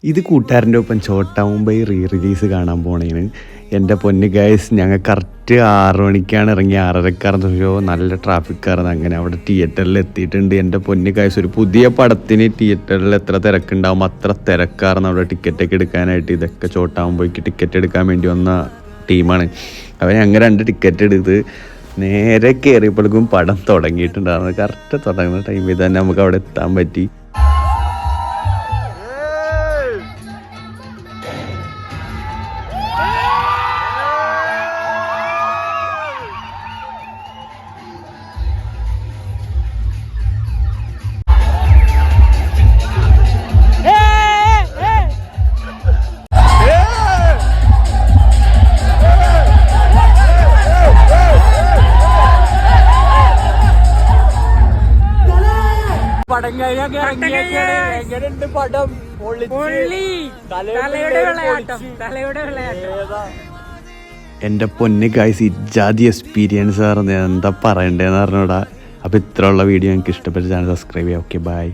ഇത് കൂട്ടുകാരൻ്റെ ഒപ്പം ഛോട്ടാ മുംബൈ റിലീസ് കാണാൻ പോണേന്. എൻ്റെ പൊന്ന് ഗൈസ്, ഞങ്ങൾ കറക്റ്റ് 6 മണിക്കാണ് ഇറങ്ങി, 6:30 ഷോ. നല്ല ട്രാഫിക്കായിരുന്നു. അങ്ങനെ അവിടെ തിയേറ്ററിൽ എത്തിയിട്ടുണ്ട്. എൻ്റെ പൊന്ന് ഗൈസ്, ഒരു പുതിയ പടത്തിന് തിയേറ്ററിൽ എത്ര തിരക്കുണ്ടാവും അത്ര തിരക്കാർന്ന് അവിടെ ടിക്കറ്റൊക്കെ എടുക്കാനായിട്ട്. ഇതൊക്കെ ഛോട്ടാ മുംബൈക്ക് ടിക്കറ്റ് എടുക്കാൻ വേണ്ടി വന്ന ടീമാണ്. അവർ ഞങ്ങൾ 2 ടിക്കറ്റ് എടുത്ത് നേരെ കയറിയപ്പോഴേക്കും പടം തുടങ്ങിയിട്ടുണ്ടായിരുന്നു. കറക്റ്റ് തുടങ്ങുന്ന ടൈമിൽ തന്നെ നമുക്ക് അവിടെ എത്താൻ പറ്റി. പടം എങ്ങനെയുണ്ട്? പടം എൻ്റെ പൊന്ന് ഗൈസ്, ഇജാതി എക്സ്പീരിയൻസ് ആയിരുന്നു. എന്താ പറയണ്ടേന്ന് പറഞ്ഞൂടാ. അപ്പോൾ ഇത്രയുള്ള വീഡിയോ എനിക്ക് ഇഷ്ടപ്പെട്ട ചാനൽ സബ്സ്ക്രൈബ് ചെയ്യാം. Okay, by.